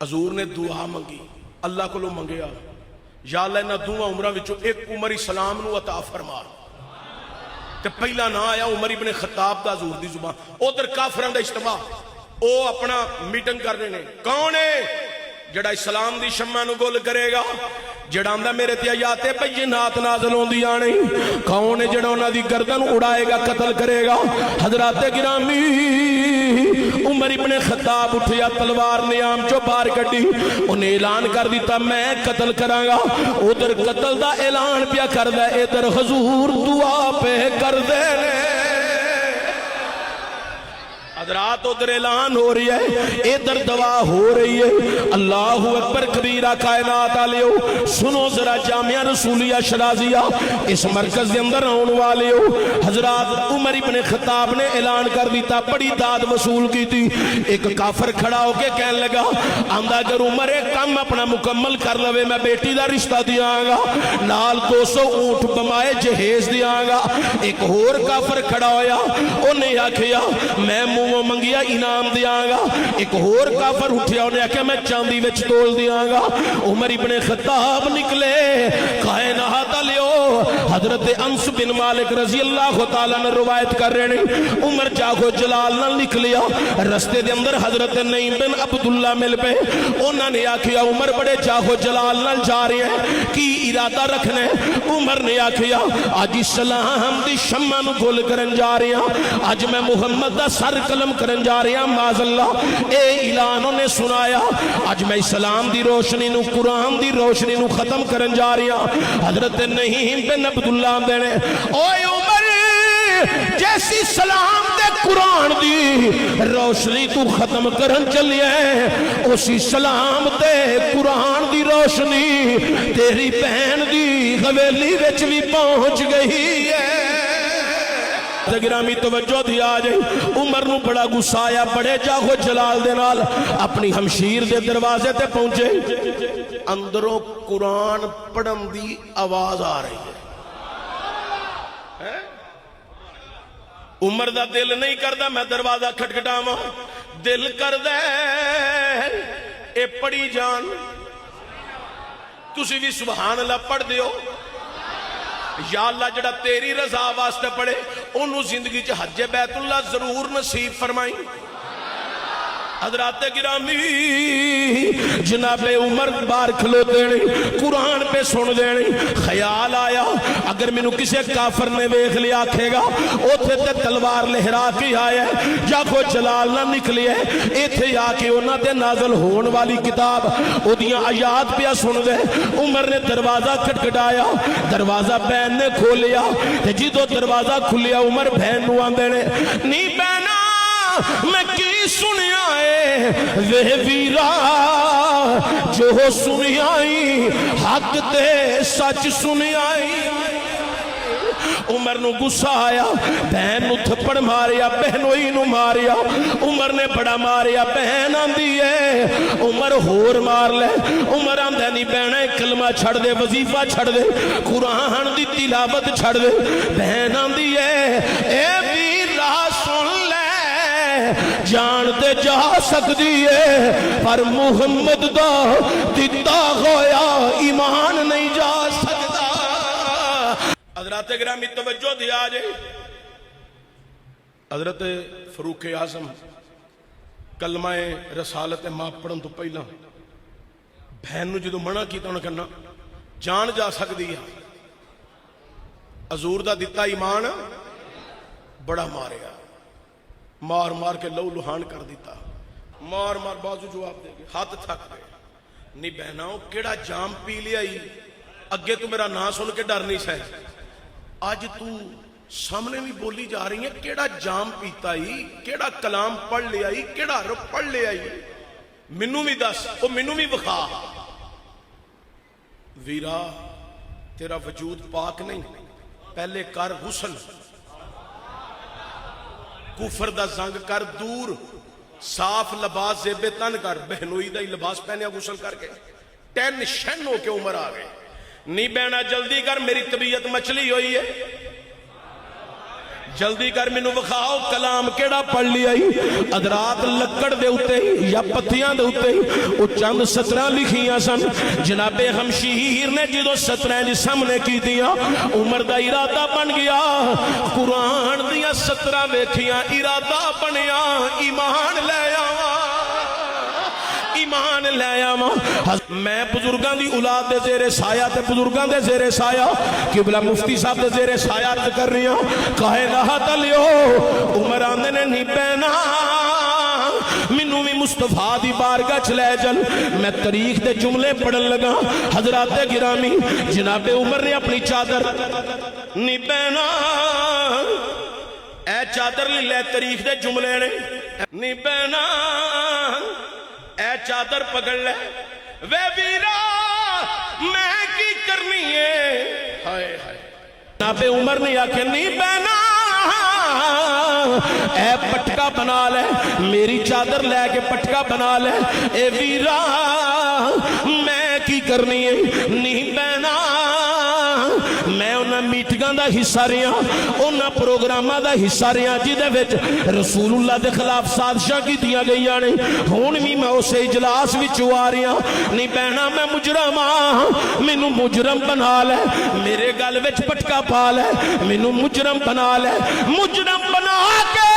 حضور نے دعا منگی، اللہ کو منگیا، یا اللہ انہاں دوواں عمراں وچوں ایک عمر اسلام نو عطا فرما۔ تے پہلا نہ آیا عمر ابن خطاب دا حضور دی زبان۔ ادھر کافراں دا اجتماع، او اپنا میٹنگ کر رہے ہیں، کون ہے جڑا اسلام دی شمع نو گل کرے گا، جڑا آندا میرے تے آیات بینات نازل ہوندیاں نہیں، کون ہے جڑا انہاں دی گردن اڑائے گا، قتل کرے گا۔ حضرات گرامی، عمر ابن خطاب اٹھیا، تلوار نیام چو باہر کڈی، انہیں اعلان کر دیتا میں قتل کراں گا۔ ادھر قتل دا اعلان پیا کردا، ادھر حضور دعا پہ کر دے نے۔ حضرات ادھر اعلان ہو رہی ہے، ادھر دعا ہو رہی ہے۔ اللہ اکبر کبیرہ، کائنات آلیو سنو ذرا، جامعہ رسولیہ شرازیہ اس مرکز دے اندر آن والے ہو۔ حضرات عمر ابن خطاب نے اعلان کر دیتا، بڑی داد وصول کی تھی۔ ایک کافر کھڑا ہو کے کہنے لگا، آندہ اگر عمر ایک کام اپنا مکمل کر لوے میں بیٹی دا رشتہ دیاں گا، نال 200 اونٹ بمائے جہیز دیاں گا۔ ایک اور کافر کھڑا ہویا، انہیں آکھیا میں منگیا انعام دیاں گا۔ ایک اور کافر اٹھیا، انہیں آکھیا میں چاندی وچ تول دیاں گا۔ عمر ابن خطاب نکلے، کائنات لیو حضرت انس بن مالک رضی اللہ تعالیٰ نے روایت کر رہے ہیں، عمر جاگو جلال نہ نکلیا، رستے دے اندر حضرت نعیم بن عبداللہ مل پہ، انہوں نے آکھیا عمر بڑے جاگو جلال نہ جا رہے ہیں، کی ارادہ رکھنے؟ عمر نے آکھیا آج اسلام دی شمع نو گل کرن جا رہے ہیں، آج میں محمد دا سر قلم کرن جا رہے ہیں، معاذ اللہ اے اعلانوں نے سنایا، آج میں اسلام دی روشنی نو، قرآن دی روشنی نو ختم کرن جا رہے ہیں۔ حضرت نعیم بن عبداللہ دینے، اوے عمر جیسی سلام دے قرآن دی روشنی تو ختم کرن چلیے، اسی سلام دے قرآن دی روشنی تیری بہن دی حویلی وچ بھی پہنچ گئی ہے۔ گرامی توجہ دیا جائے، عمر نو بڑا غصہ آیا، بڑے جاگو جلال دے نال اپنی ہمشیر دے دروازے تے پہنچے، اندروں قرآن پڑھن دی آواز آ رہی ہے۔ عمر دا دل نہیں کردا میں دروازہ کھٹکھٹاواں، دل کردا اے پڑھی جان، تسی بھی سبحان اللہ پڑھ دیو، یا اللہ جڑا تیری رضا واسطے پڑھے انہوں زندگی چ حج بیت اللہ ضرور نصیب فرمائی۔ حضرات گرامی، جناب عمر بار کھلو دینے، قرآن پہ سن دینے، خیال آیا اگر میں نو کسے کافر نے ویکھ لیا آکھے گا اوتھے تے تلوار لہرا کے آیا ہے، جاکو جلال نہ نکلی ہے، ایتھے آ کے انہاں تے نازل ہون والی کتاب او دیاں آیات پہ سن دے۔ عمر نے دروازہ کھٹکھٹایا، دروازہ بہن نے کھولیا، جدو دروازہ کھلیا عمر بہن نو آندے نے، نہیں بہنا میں کی سنیا ہے وہ ویرا جو سنیائی، حق تے سچ سنیائی۔ عمر نو غصہ آیا، بہن نو تھپڑ ماریا، بہنوئی نو ماریا، عمر نے بڑا ماریا، بہن آندی ہے عمر ہور مار لے۔ عمر آندہ نہیں بہنیں کلمہ چھڑ دے، وظیفہ چھڑ دے، قرآن دی تلاوت چھڑ دے۔ بہن آندی ہے اے ویرا سن لے، جانتے جا سکتی ہے پر محمد دا دیتا ہویا ایمان نہیں جا سکتا۔ حضرات گرامی توجہ دیا جائے، حضرت فاروق اعظم کلمہ رسالت ماں پڑھن تو پہلا بہن نو جدو منع کیتا انہوں نے کہنا جان جا سکتی ہے، حضور دا دیتا ایمان بڑا ماریا، مار مار کے لو لہان کر دیتا، مار مار بازو جواب دے گئے، ہاتھ تھک گئے۔ نہیں بہناؤ کیڑا جام پی لیا ہی، اگے تو میرا نا سن کے ڈر نہیں سہ، آج تو سامنے بھی بولی جا رہی ہے کیڑا جام پیتا ہی، کیڑا کلام پڑھ لیا ہی، کیڑا عرب پڑھ لیا ہی، منو بھی دس، او منو بھی بخا۔ ویرا تیرا وجود پاک نہیں، پہلے کر غسل، کفر دا زنگ کر دور، صاف لباس زیب تن کر، بہنوئی دا ہی لباس پہنیا غسل کر کے، ٹینشن ہو کے عمر آ گئے۔ نہیں بہنا جلدی کر، میری طبیعت مچلی ہوئی ہے، جلدی کر مینوں وکھاؤ کلام کیڑا پڑھ لیا ادرات لکڑ دے اتے یا پتیاں دے اتے او چند سطراں لکھیاں سن جناب ہمشیر نے جدو سطراں دی سامنے کی دیا عمر دا ارادہ بن گیا قرآن دیا سطراں ویکھیاں ارادہ بنیا ایمان لے آواں ایمان لے آواں میں بزرگاں دی اولاد دے زیر سایہ تے بزرگاں دے زیر سایہ قبلہ مفتی صاحب دے زیر سایہ کر رہی ہوں کہے نہ تلیو عمر آندے نے نہیں پہنا منو بھی مصطفیٰ دی بارگاہ چلے جل میں تاریخ دے جملے پڑھن لگا حضرات گرامی جناب عمر نے اپنی چادر نہیں پہنا اے چادر لے تاریخ دے جملے نے نہیں پہنا اے چادر پکڑ لے وے ویرا میں کی کرنی ہے ہائے ہائے جناب عمر نے آکھے نہیں پہنا اے پٹکا بنا لے میری چادر لے کے پٹکا بنا لے اے ویرا میں کی کرنی ہے نہیں پہنا میں انہاں میٹنگاں دا حصہ رہا انہاں پروگراماں دا حصہ رہا جدے وچ رسول اللہ دے خلاف سازشاں کیتیاں گئیاں نے ہن بھی میں اسے اجلاس وچ آ رہا نہیں بہنا میں مجرم ہاں مینوں مجرم بنا لے میرے گل وچ پٹکا پا لے مینوں مجرم بنا لے مجرم بنا کے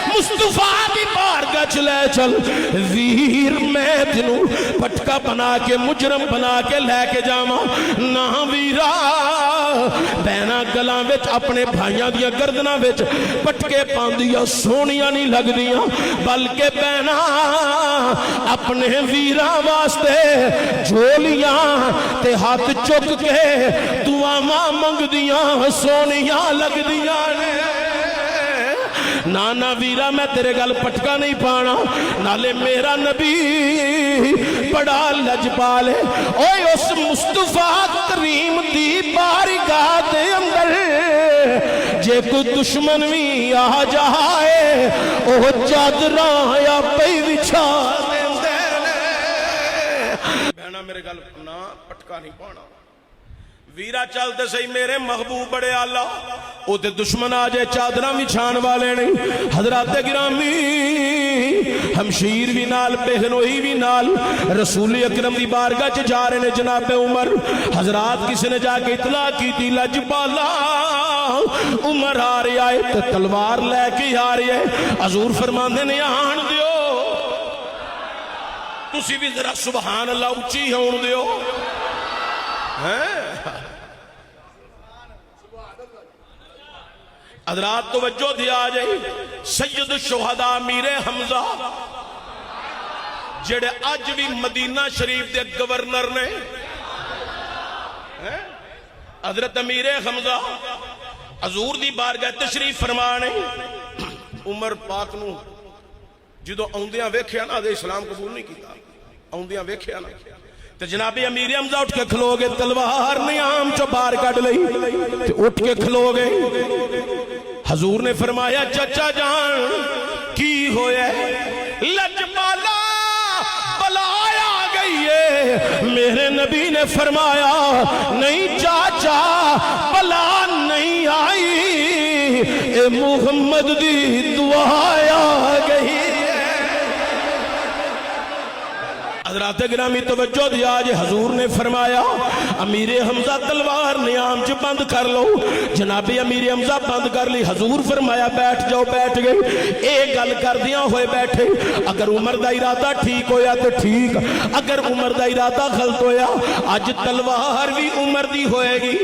مصطفیٰ دی بارگاہ چ لے چل ویر میں تینوں پٹکا بنا کے مجرم بنا کے لے کے جاواں نہ ویرا بہنا گلاں وچ اپنے بھائیاں دیاں گردناں وچ پٹکے پاندیاں سونیاں نہیں لگ دیاں بلکہ بہنا اپنے ویراں واسطے جھولیاں تے ہاتھ چک کے دعاواں منگ دیاں سونیاں لگ دیاں نے نانا ویرا میں تیرے گل پٹکا نہیں پانا نالے میرا نبی بڑا لجپال ہے اوے اس مصطفیٰ کریم دی بارگاہ دے اندر جے کوئی دشمن بھی آ جائے اوہ چادراں یا پئی وچھا دیندے نے بہنا میرے گل نا پٹکا نہیں پانا ویرا چلتے سہی میرے محبوب بڑے آلہ او تے دشمن آ جائے چادراں وچھان والے نہیں حضرات گرامی ہمشیر بھی نال بہنوئی بھی نال رسول اکرم دی بارگاہ چ جا رہے نے جناب عمر حضرات کسی نے جا کے اطلاع کی تھی لجبالا عمر آ رہا ہے تے تلوار لے کے آ رہی ہے حضور فرماندے نے آن دیو تسی بھی ذرا سبحان اللہ اچھی ہون دیو حضرات توجہ دیا جائے سید الشہداء امیر حمزہ جڑے اج بھی مدینہ شریف دے گورنر نے حضرت امیر حمزہ حضور دی بارگاہ تشریف فرمانے عمر پاک نو جدو اوندیاں ویکھیا نا دے اسلام قبول نہیں کیتا اوندیاں ویکھیا نا تے جناب امیر حمزہ اٹھ کے کھلو گے تلوار نیام چو بار کٹ لئی تے اٹھ کے کھلو گے حضور نے فرمایا چچا جان کی ہویا لجبالا بلایا گئی ہے میرے نبی نے فرمایا نہیں چاچا بلا نہیں آئی اے محمد دی دعایا گئی حضرات گرامی توجہ دیا جے حضور نے فرمایا امیر حمزہ تلوار نیام چ بند کر لو جناب امیر حمزہ بند کر لی حضور فرمایا بیٹھ جاؤ بیٹھ گئے ایک گل کر دیاں ہوئے بیٹھے اگر عمر دا ارادہ ٹھیک ہویا تو ٹھیک اگر عمر دا ارادہ غلط ہویا آج تلوار بھی عمر دی ہوئے گی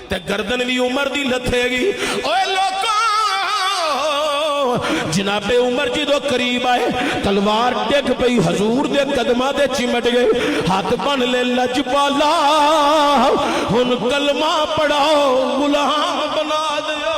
تے گردن بھی عمر دی لتھے گی اوے لوکاں جناب عمر جی دو قریب آئے تلوار ڈگ پئی حضور دے قدمہ دے چمٹ گئے ہاتھ بن لے لجبالا ہن کلمہ پڑھاؤ غلام بنا دیا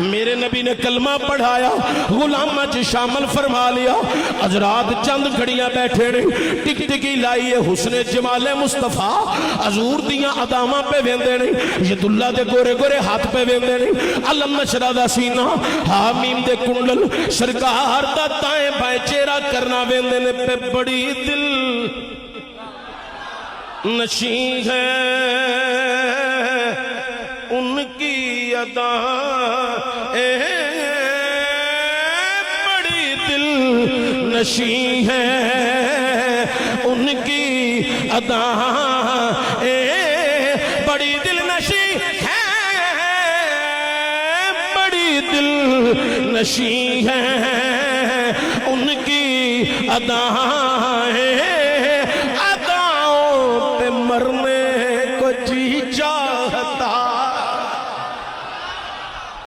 میرے نبی نے کلمہ پڑھایا غلامہ چ شامل فرما لیا حضرات چند گھڑیاں بیٹھے نے ٹک ٹکی لائیے حسن جمال مصطفیٰ حضور دیاں ادامہ پہ ویندے نے ید اللہ دے گورے گورے ہاتھ پہ ویندے نے علم نشرہ دا سینہ حامیم دے کنڈل سرکار دا دائیں بائیں چہرہ کرنا ویندے نے پہ بڑی دل نشیں ہے ان کی ادائیں بڑی دل نشی ہے ان کی ادائیں بڑی دل نشی ہے بڑی دل نشی ہے ان کی ادائیں اداؤں پہ مرنے کو جی چاہتا